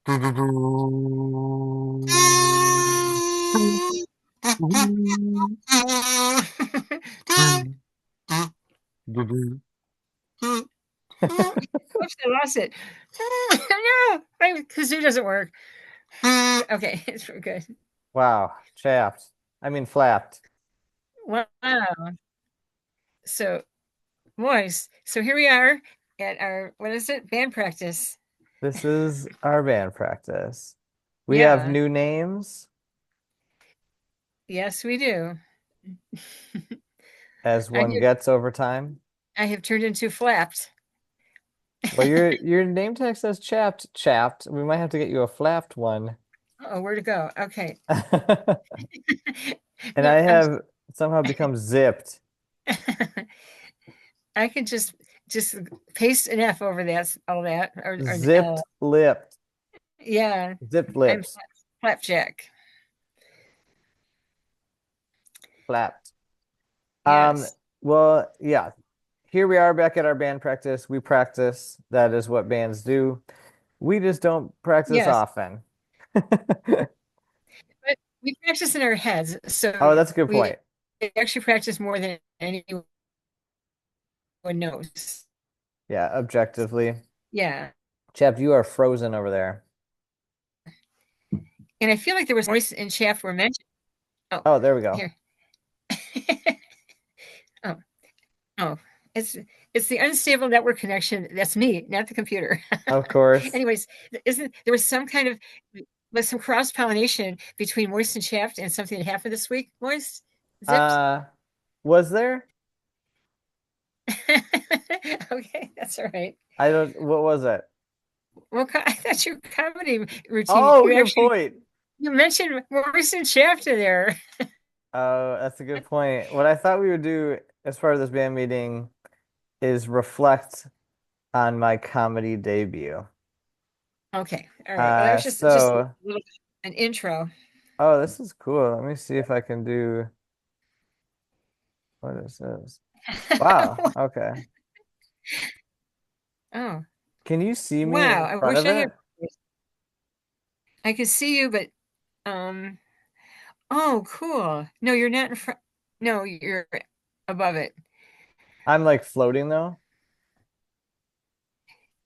Oops, I lost it. No, my kazoo doesn't work. Okay, it's good. Wow, chapped. I mean flapped. Wow. So, boys, so here we are at our, what is it? Band practice. This is our band practice. We have Yeah. new names Yes, we do. as I one have, gets over time. I have turned into flapped. Well, your name tag says chapped, chapped. We might have to get you a flapped one. Oh, where to go? Okay. And No, I have somehow become zipped. I could just paste an F over that, all that, or an L. Zipped lipped. Yeah, Zipped I'm lips. flapjack. Flapped. Um, Yes, well, yeah. Here we are back at our band practice. We practice. That is what bands do. We just don't practice yes. often. But we practice in our heads, Oh, so that's a good we point. actually practice more than anyone knows. Yeah, objectively. Yeah, Chap, you are frozen over there. and I feel like there was voice and shaft were mentioned. Oh, Oh, there we go. here. Oh, oh, it's it's the unstable network connection. That's me, not the computer. Of course. Anyways, isn't there was some kind of like some cross pollination between moist and shaft and something that happened this week? Moist, zipped. Uh, was there? Okay, that's all right. I don't, what was it? Well, that's your comedy routine. Oh, You good actually point. you mentioned moist and shaft in there. Oh, that's a good point. What I thought we would do as part of this band meeting is reflect on my comedy debut. Okay, all right. Well, that was just a So, little an intro. oh, this is cool. Let me see if I can do, what is this? Wow. Okay. Oh, Can you see me wow. in I front wish of I had. it? I could see you, but um. Oh, cool. No, you're not in front. No, you're above it. I'm like floating though.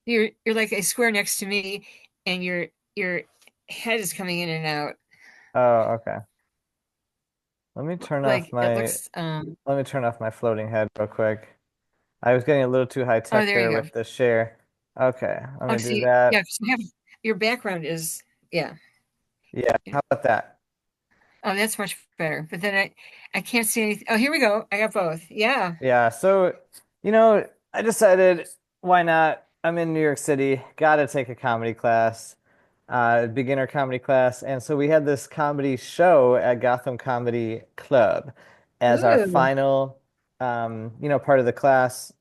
You're like a square next to me, and your head is coming in and out. Oh, okay. Let me turn off Like it my looks. let me turn off my floating head real quick. I was getting a little too high Oh, tech there there you go. with the share. Okay, let Oh, me do see, yeah, that. 'cause you have your background is yeah. Yeah, how about that? Oh, that's much better. But then I can't see anything. Oh, here we go. I got both. Yeah. Yeah, so I decided why not? I'm in New York City, gotta take a comedy class, beginner comedy class. And so we had this comedy show at Gotham Comedy Club as our Ooh, final part of the class.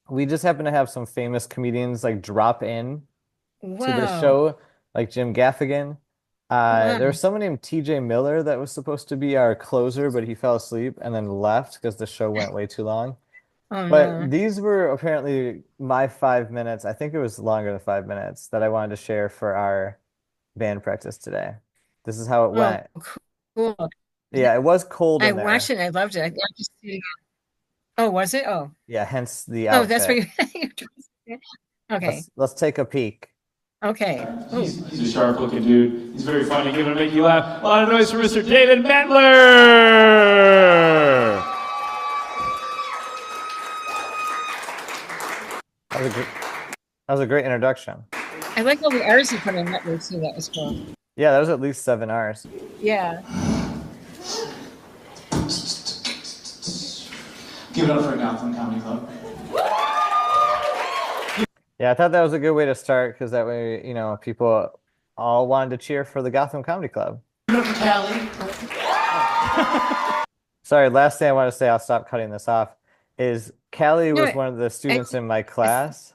We just happened to have some famous comedians like drop in to this wow. show, like Jim Gaffigan. Wow. There was someone named TJ Miller that was supposed to be our closer, but he fell asleep and then left because the show went way too long. Oh But no. these were apparently my 5 minutes. I think it was longer than 5 minutes that I wanted to share for our band practice today. This is how it Oh, went. cool. Yeah, it was cold I in watched there. it. I loved it. I just see it again. Oh, was it? Oh, Yeah, hence the oh, that's why outfit. you. Okay. Let's take a peek. Okay. Oh, He's a sharp looking dude. He's very funny. Give him to make you laugh. A lot of noise for Mr. David Mentler. That was a great, that was a great introduction. I like all the R's you put in that word too. That was cool. Yeah, that was at least 7 hours. Yeah. Give it up for Gotham Comedy Club. Yeah, I thought that was a good way to start because that way, people all wanted to cheer for the Gotham Comedy Club. Give it up for Callie. Sorry, last thing I want to say, I'll stop cutting this off, is Callie No, was one of the I, students in my I, class,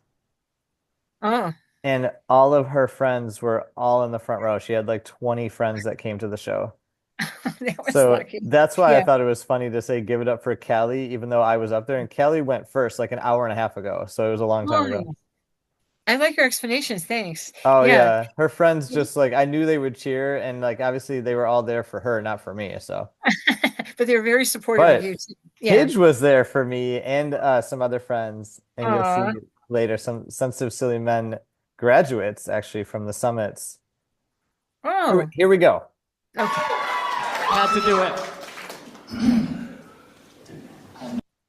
oh, and all of her friends were all in the front row. She had like 20 friends that came to the show. that was So lucky. that's why I Yeah. thought it was funny to say give it up for Callie, even though I was up there. And Callie went first like an hour and a half ago. So it was a long time ago. Oh, I like your explanations. Thanks. Oh Yeah. yeah, her friends just like I knew they would cheer, and like obviously they were all there for her, not for me. So, But they were very supportive of but you too. Yeah. Paige was there for me and some other friends, and you'll see Aw. later some Sensitive Silly Men graduates actually from the summits. Here, Oh, here we go. okay. Had to do it.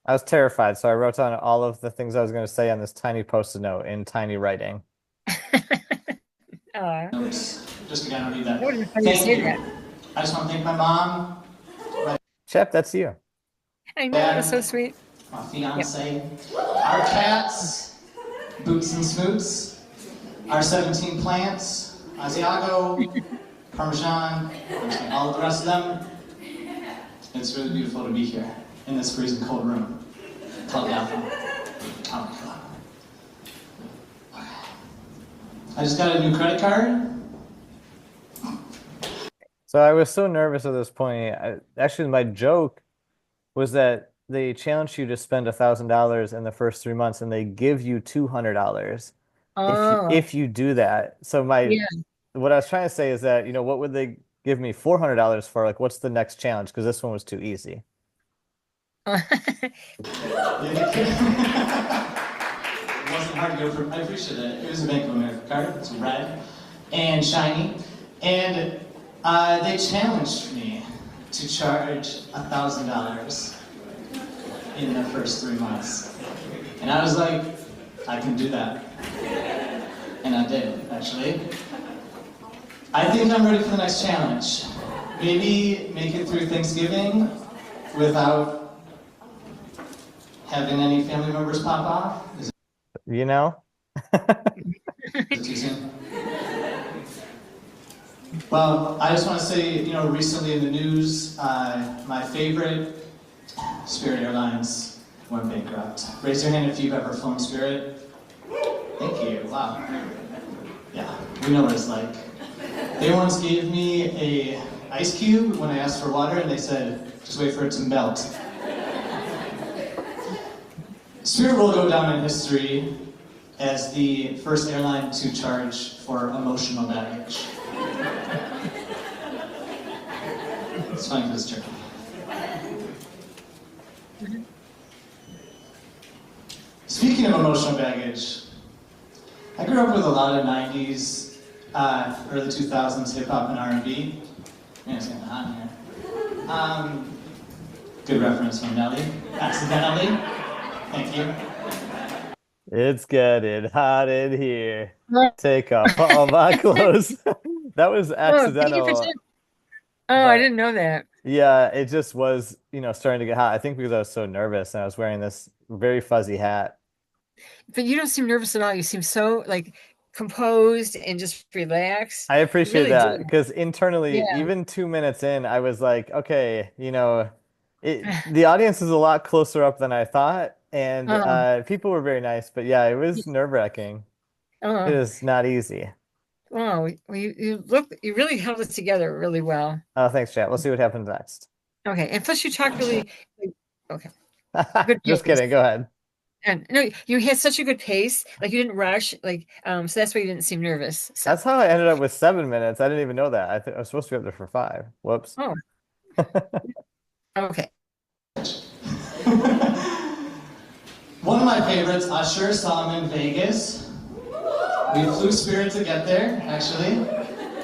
I was terrified, so I wrote down all of the things I was going to say on this tiny post-it note in tiny writing. Aw. Notes. Just again, I don't need that. That would have been funny to Thank say you. that. I just want to thank my mom, my Chap, that's you. I know, that was so dad, sweet. my Yep. fiance, our cats, Boots and Smoots, our 17 plants, Asiago, Parmesan, all of the rest of them. It's really beautiful to be here in this freezing cold room called Gotham. Oh my god. I just got a new credit card. So I was so nervous at this point. Actually, my joke was that they challenge you to spend $1,000 in the first 3 months, and they give you $200 Oh, if you do that. So my yeah. what I was trying to say is that, what would they give me $400 for? Like, what's the next challenge? Because this one was too easy. It wasn't hard to go for. I appreciate it. It was a Bank of America card. It's red and shiny, and they challenged me to charge $1,000 in the first 3 months, and I was like, I can do that, and I did actually. I think I'm ready for the next challenge. Maybe make it through Thanksgiving without having any family members pop off. Is You know? it too soon? Well, I just want to say, recently in the news, my favorite Spirit Airlines went bankrupt. Raise your hand if you've ever flown Spirit. Thank you. Wow. Yeah, we know what it's like. They once gave me a ice cube when I asked for water, and they said, just wait for it to melt. Spirit will go down in history as the first airline to charge for emotional baggage. It's funny because it's true. Speaking of emotional baggage, I grew up with a lot of 90s, early 2000s hip-hop and R&B. Man, it's getting hot in here. Good reference from Nelly. Accidentally. Thank you. It's getting hot in here. Take off all my clothes. That was Oh, thank you for accidental, saying. Oh, I but didn't know that. yeah, it just was, starting to get hot. I think because I was so nervous and I was wearing this very fuzzy hat. But you don't seem nervous at all. You seem so like composed and just relaxed. I You appreciate really that do. because internally, Yeah. even 2 minutes in, I was like, okay, the audience is a lot closer up than I thought, and Oh, people were very nice, but yeah, it was nerve-wracking. It oh, is not easy. oh. Well, you really held it together really well. Oh, thanks, chat. We'll see what happens next. Okay. And plus you talk really, like, okay, good Just kidding. pace. Go ahead. And no, you had such a good pace. Like you didn't rush. Like, so that's why you didn't seem nervous. So, That's how I ended up with 7 minutes. I didn't even know that. I was supposed to be up there for 5. Whoops. oh, okay. One of my favorites, Usher, saw him in Vegas. We flew Spirit to get there, actually.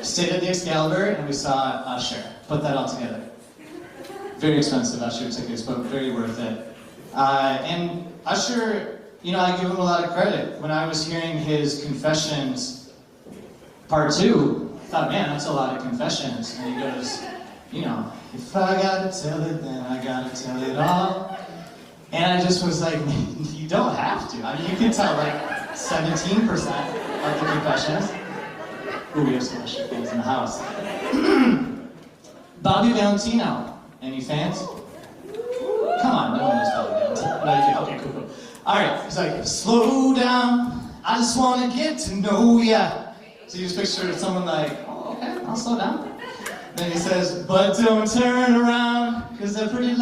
Stayed at the Excalibur, and we saw Usher. Put that all together. Very expensive Usher tickets, but very worth it. And Usher, I give him a lot of credit. When I was hearing his Confessions Part 2, I thought, man, that's a lot of confessions. And he goes, if I gotta tell it, then I gotta tell it all. And I just was like, you don't have to. I mean, you can tell like 17% of the confessions. Ooh, we have some Usher fans in the house. Bobby Valentino. Any fans? Come on, no one knows Bobby Valentino. No, you do. Okay, cool, cool. All right, he's like, slow down. I just want to get to know ya. So you just picture someone like, oh, okay, I'll slow down. Then he says, but don't turn around, because that pretty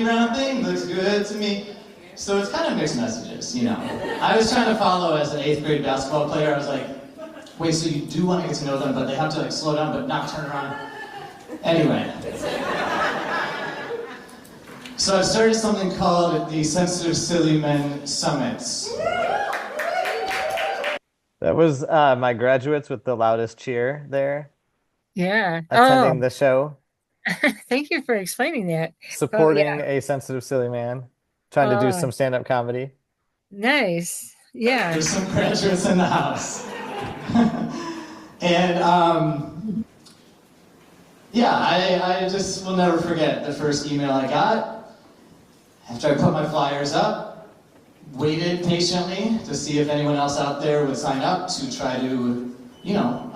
round thing looks good to me. So it's kind of mixed messages, you know. I was trying to follow as an 8th grade basketball player. I was like, wait, so you do want to get to know them, but they have to like slow down, but not turn around. Anyway, so I started something called the Sensitive Silly Men Summits. That was my graduates with the loudest cheer there Yeah. attending Oh, the show, thank you for explaining that. Oh, yeah. supporting a sensitive silly man, trying to do Oh, some stand-up comedy. nice. Yeah. There's some graduates in the house. And yeah, I just will never forget the first email I got after I put my flyers up. Waited patiently to see if anyone else out there would sign up to try to, you know,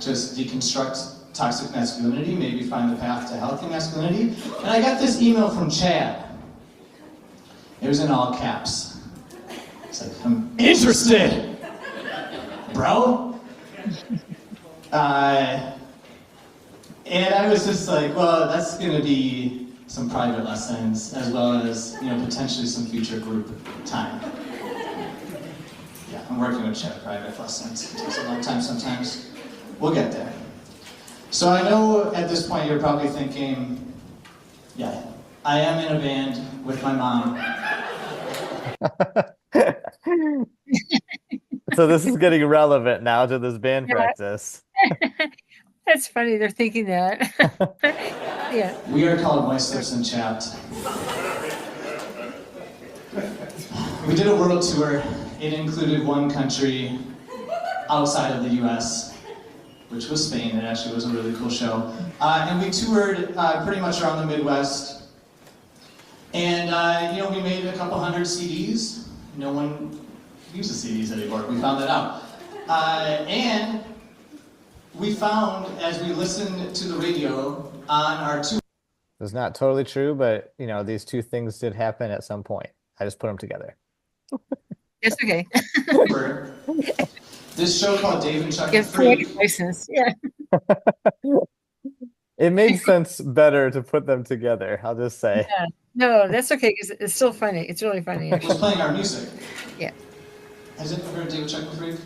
just deconstruct toxic masculinity, maybe find the path to healthy masculinity. And I got this email from Chad. It was in all caps. It's like, I'm interested, bro. And I was just like, well, that's gonna be some private lessons as well as, you know, potentially some future group time. Yeah, I'm working with Chad, private lessons. It takes a long time sometimes. We'll get there. So I know at this point you're probably thinking, yeah, I am in a band with my mom. So this is getting relevant now to this band Yeah. practice. That's funny. They're thinking that. Yeah. We are called Moistless and Chapped. We did a world tour. It included one country outside of the US, which was Spain. It actually was a really cool show. And we toured pretty much around the Midwest. And, you know, we made a couple hundred CDs. No one uses CDs anymore. We found that out. And we found, as we listened to the radio on our tour, It's not totally true, but you know, these two things did happen at some point. I just put them together. It's okay. this show called Dave and Chuck the Give poetic Freak. license. Yeah. It made sense better to put them together, I'll just say. Yeah. No, that's okay because it's still funny. It's really funny, Was actually. playing our music. Yeah. Has anyone heard of Dave and Chuck the Freak?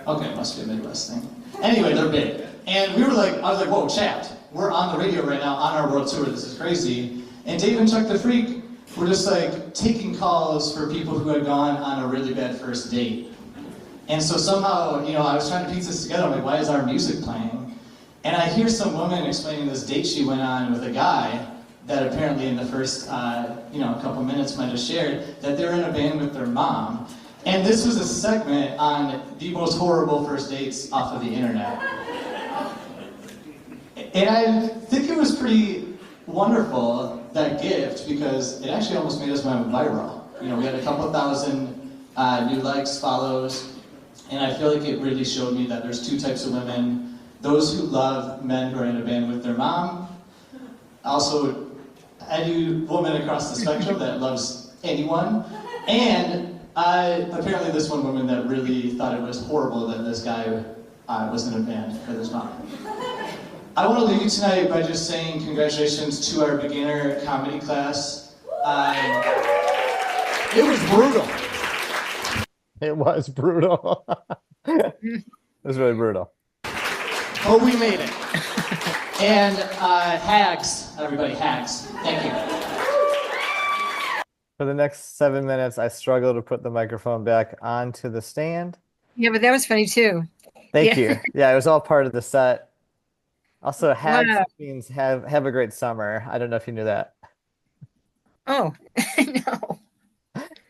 Okay, it must be a Midwest thing. Anyway, they're big. And we were like, I was like, whoa, Chapped. We're on the radio right now on our world tour. This is crazy. And Dave and Chuck the Freak were just like taking calls for people who had gone on a really bad first date. And so somehow, you know, I was trying to piece this together. I'm like, why is our music playing? And I hear some woman explaining this date she went on with a guy that apparently in the first, you know, couple minutes might have shared that they're in a band with their mom. And this was a segment on the most horrible first dates off of the internet. And I think it was pretty wonderful, that gift, because it actually almost made us went viral. You know, we had a couple thousand new likes, follows, and I feel like it really showed me that there's two types of women. Those who love men who are in a band with their mom. Also, any woman across the spectrum that loves anyone. And apparently this one woman that really thought it was horrible that this guy was in a band with his mom. I want to leave you tonight by just saying congratulations to our beginner comedy class. It was brutal. It was brutal. It was really brutal. But we made it. And hags, everybody, hags. Thank you. For the next 7 minutes, I struggle to put the microphone back onto the stand. Yeah, but that was funny too. Thank Yeah. you. Yeah, it was all part of the set. Also, hags Wow. means have a great summer. I don't know if you knew that. Oh, no.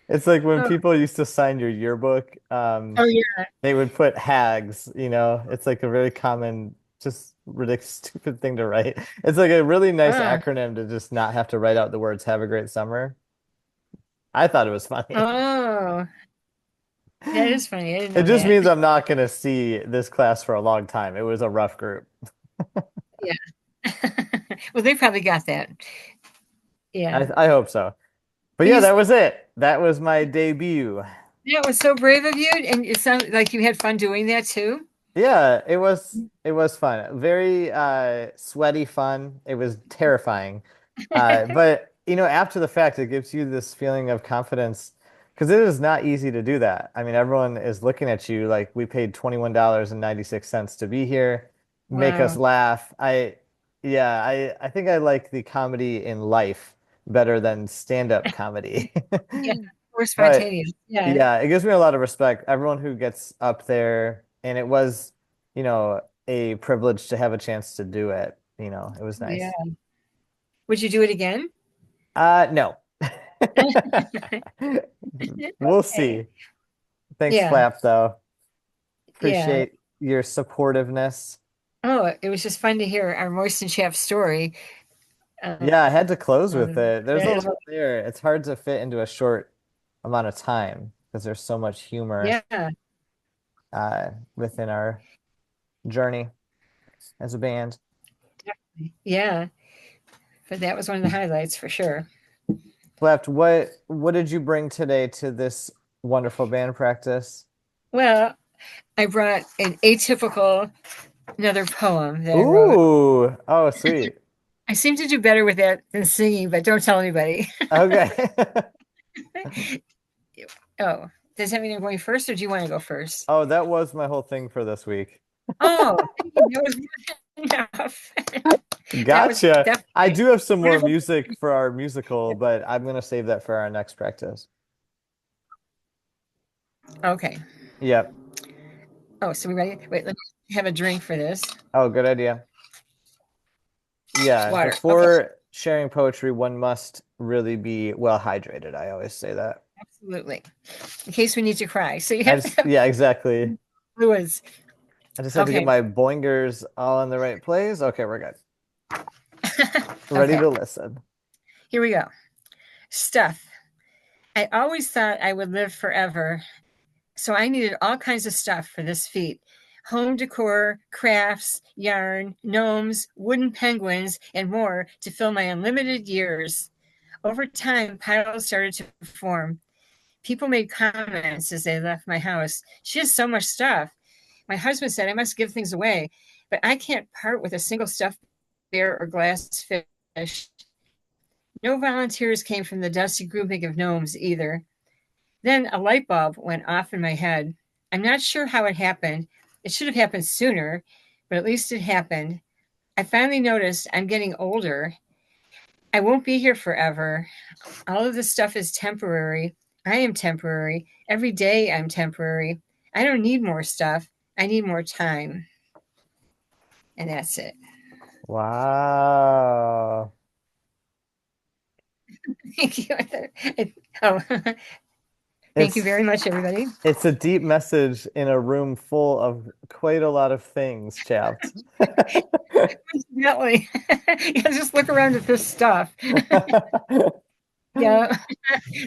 It's like when Oh, people used to sign your yearbook, oh yeah. they would put hags, you know. It's like a very common, just ridiculous, stupid thing to write. It's like a really nice Ah. acronym to just not have to write out the words "Have a great summer." I thought it was funny. Oh, that is funny. I didn't It know just that. means I'm not going to see this class for a long time. It was a rough group. Yeah. Well, they probably got that. Yeah. I hope so. But yeah, He's that was it. That was my debut. That was so brave of you, and it sounds like you had fun doing that too. Yeah, it was fun. Very sweaty fun. It was terrifying. But after the fact, it gives you this feeling of confidence because it is not easy to do that. I mean, everyone is looking at you like we paid $21.96 to be here, make us Wow. laugh. Yeah, I think I like the comedy in life better than stand-up comedy. Yeah. We're But spontaneous. Yeah. yeah, it gives me a lot of respect. Everyone who gets up there, and it was, a privilege to have a chance to do it. It was Yeah. nice. Would you do it again? No. We'll Okay. see. Thanks, Yeah. Flap, though. Yeah. Appreciate your supportiveness. Oh, it was just fun to hear our Moist and Chapped story. Yeah, I had to close with Um, it. There's a that is lot what, there. It's hard to fit into a short amount of time because there's so much humor yeah, within our journey as a band. yeah. But that was one of the highlights for sure. Flap, what did you bring today to this wonderful band practice? Well, I brought an atypical, another poem that I wrote. Ooh, oh, sweet. I seem to do better with that than singing, but don't tell anybody. Okay. Oh, does that mean I'm going first, or do you want to go first? Oh, that was my whole thing for this week. Oh, thank you. That was more than enough. That was Gotcha. I definitely do have some more wonderful. music for our musical, but I'm gonna save that for our next practice. Okay. Yep. Oh, so we ready? Wait, let me have a drink for this. Oh, good idea. Yeah, Water. Okay, before sharing poetry, one must really be well hydrated. I always say that. absolutely. In case we need to cry. So you have to have Yeah, exactly. fluids. I just had to get Okay. my boingers all in the right place. Okay, we're good. Ready Okay. to listen. Here we go. Stuff. I always thought I would live forever, so I needed all kinds of stuff for this feat. Home decor, crafts, yarn, gnomes, wooden penguins, and more to fill my unlimited years. Over time, piles started to form. People made comments as they left my house. She has so much stuff. My husband said I must give things away, but I can't part with a single stuffed bear or glass fish. No volunteers came from the dusty grouping of gnomes either. Then a light bulb went off in my head. I'm not sure how it happened. It should have happened sooner, but at least it happened. I finally noticed I'm getting older. I won't be here forever. All of this stuff is temporary. I am temporary. Every day I'm temporary. I don't need more stuff. I need more time. And that's it. Wow. Thank you. Oh, thank you It's very much, everybody. it's a deep message in a room full of quite a lot of things, chapped. Definitely. Yeah, just look around at this stuff. Yeah,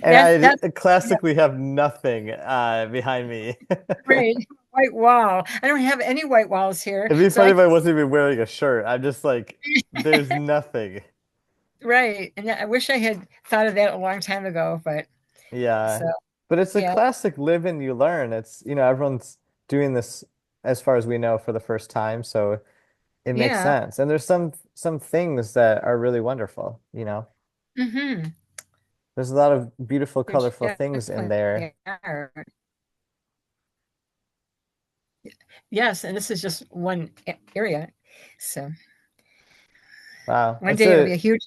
And that's I classically have nothing behind me. great. White wall. I don't have any white walls here, It'd be so funny I if I wasn't even wearing a shirt. I'm just like, there's nothing. right. And I wish I had thought of that a long time ago, but so Yeah. But it's a yeah, classic live and you learn. It's, everyone's doing this as far as we know for the first time, so it makes yeah. sense. And there's some things that are really wonderful. Mm-hmm. There's a lot of beautiful, There colorful things in there. definitely are. Yes, and this is just one area. So Wow. one day it'll be a huge,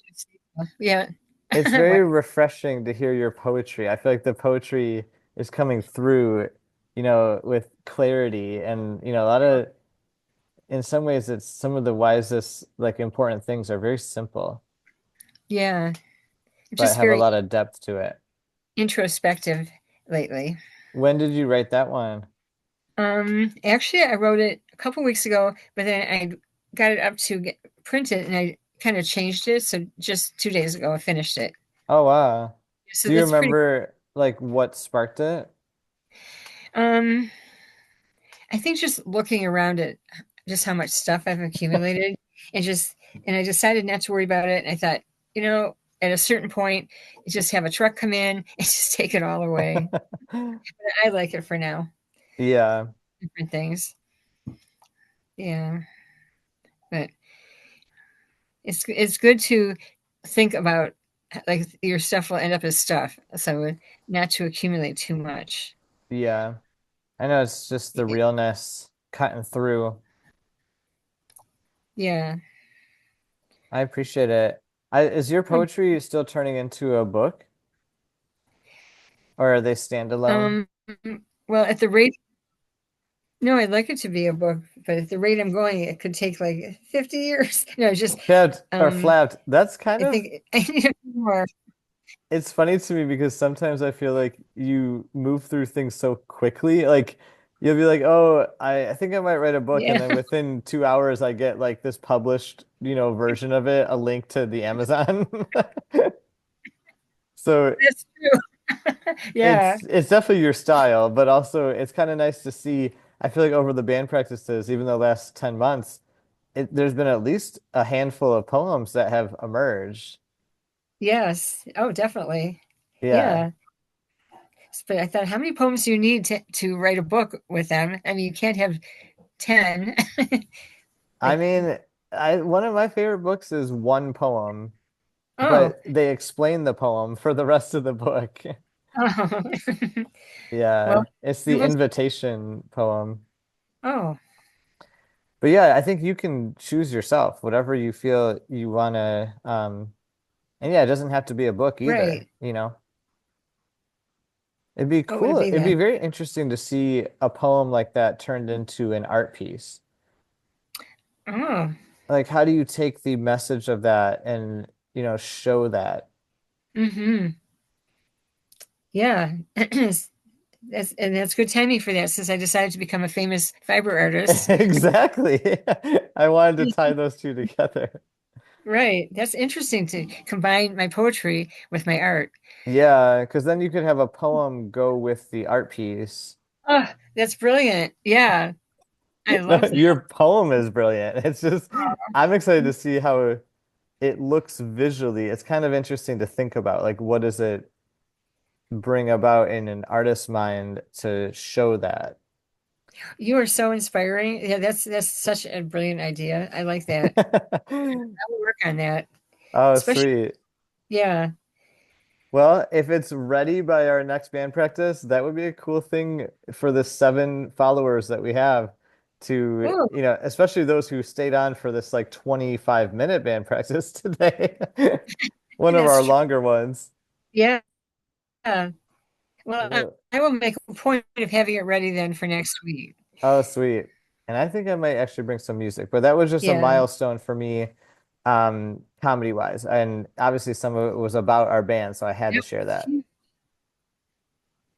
yeah. It's very What? refreshing to hear your poetry. I feel like the poetry is coming through, with clarity and, a lot of, in some ways, it's some of the wisest, like important things are very simple, Yeah, but just have a very lot of depth to it. introspective lately. When did you write that one? Actually, I wrote it a couple weeks ago, but then I got it up to get printed, and I kind of changed it. So just 2 days ago, I finished it. Oh, wow. So Do you that's pretty. remember like what sparked it? Um, I think just looking around at just how much stuff I've accumulated, and I decided not to worry about it. And I thought, at a certain point, you just have a truck come in and just take it all away. But I like it for now. Yeah. Different things, yeah. But it's good to think about like your stuff will end up as stuff. So not to accumulate too much. Yeah. I know it's just the realness cutting through. Yeah. I appreciate it. Is your poetry still turning into a book or are they standalone? Um, well, at the rate, no, I'd like it to be a book, but at the rate I'm going, it could take like 50 years. No, just, Flabbed or um, flabbed. That's kind I of think I need a few more. it's funny to me because sometimes I feel like you move through things so quickly. Like you'll be like, "Oh, I think I might write a book," and Yeah, then within 2 hours I get like this published, version of it, a link to the Amazon. So that's true. Yeah. it's definitely your style, but also it's kind of nice to see. I feel like over the band practices, even the last 10 months, there's been at least a handful of poems that have emerged. Yes. Oh, definitely. Yeah. Yeah. But I thought, how many poems do you need to write a book with them? I mean, you can't have 10. I Like, mean, I one of my favorite books is one poem, oh, but they explain the poem for the rest of the book. oh. Well, Yeah, it's you the must, invitation poem. oh, But yeah, I think you can choose yourself, whatever you feel you want to. And yeah, it doesn't have to be a book either, right. you know. It'd be What would it cool. be It'd be then? very interesting to see a poem like that turned into an art piece. Oh, Like, how do you take the message of that and, show that? mm-hmm. Yeah. That's good timing for that since I decided to become a famous fiber artist. Exactly. I wanted to tie those two together. Right. That's interesting to combine my poetry with my art. Yeah, because then you could have a poem go with the art piece. Oh, that's brilliant. Yeah, I No, love that. your poem is brilliant. It's just, I'm excited to see how it looks visually. It's kind of interesting to think about, like, what does it bring about in an artist's mind to show that? You are so inspiring. Yeah, that's such a brilliant idea. I like that. I will work on that. Oh, Especially, sweet. yeah. Well, if it's ready by our next band practice, that would be a cool thing for the 7 followers that we have to, Oh, especially those who stayed on for this like 25-minute band practice today. One of our that's true. longer ones. Yeah. Well, Well, I will make a point of having it ready then for next week. oh, sweet. And I think I might actually bring some music, but that was just a Yeah. milestone for me, comedy wise. And obviously some of it was about our band, so I had to Yep. share that.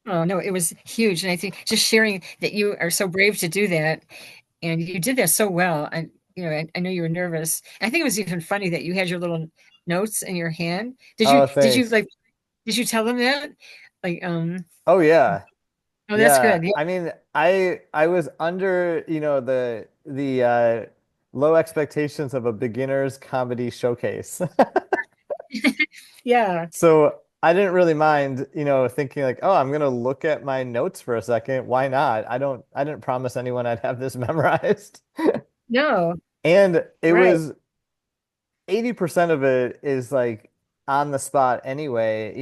Oh no, it was huge. And I think just sharing that you are so brave to do that and you did that so well. And I know you were nervous. I think it was even funny that you had your little notes in your hand. Did you Oh, did you thanks. like did you tell them that? Like, Oh yeah. oh, that's Yeah, good. Yeah. I mean, I was under, the low expectations of a beginner's comedy showcase. Yeah. So I didn't really mind, thinking like, oh, I'm gonna look at my notes for a second. Why not? I didn't promise anyone I'd have this memorized. No. And it Right. was 80% of it is like on the spot anyway.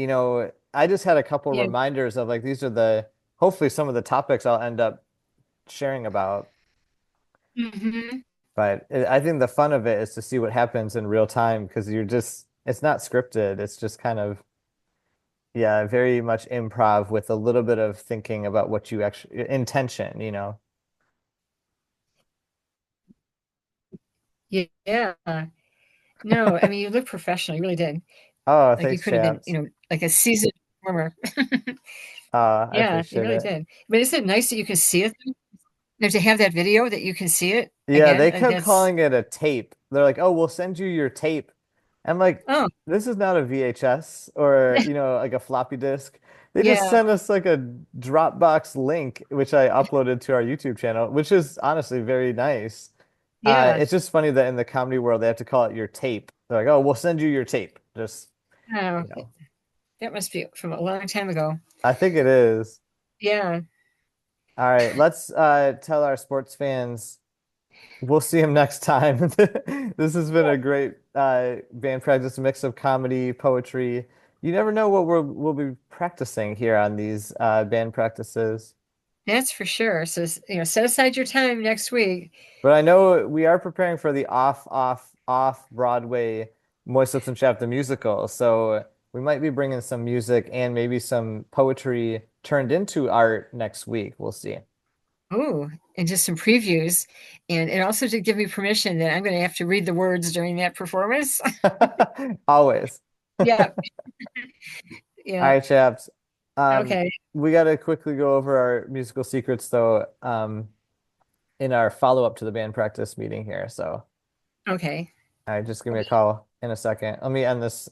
I just had a couple Yeah. reminders of like these are hopefully some of the topics I'll end up sharing about. Hmm. But I think the fun of it is to see what happens in real time because it's not scripted. It's just kind of, yeah, very much improv with a little bit of thinking about what you actually, intention. Yeah. No, I mean you look professional. You really did. Oh, Like you thanks, could have been, chaps. like a seasoned performer. I Yeah, you appreciate really it. did. But isn't it nice that you can see it? To have that video that you can see it Yeah, again. they kept That's calling it a tape. They're like, "Oh, we'll send you your tape." I'm like, oh "This is not a VHS or, like a floppy disk." They just yeah, sent us like a Dropbox link, which I uploaded to our YouTube channel, which is honestly very nice. yeah. It's just funny that in the comedy world they have to call it your tape. They're like, "Oh, we'll send you your tape." Just, Oh, you know. that must be from a long time ago. I think it is. Yeah. All right, let's tell our sports fans we'll see him next time. This has been a great band practice, a mix of comedy, poetry. You never know what we'll be practicing here on these band practices. That's for sure. So, set aside your time next week. But I know we are preparing for the off Broadway Moist Lips and Chapped the musical. So we might be bringing some music and maybe some poetry turned into art next week. We'll see. Oh, and just some previews. And also to give me permission that I'm going to have to read the words during that performance. Always. Yeah. All Yeah. right, chaps. Okay. We got to quickly go over our musical secrets though, in our follow-up to the band practice meeting here. So, Okay. all right, just give me a call in a second. Let me end this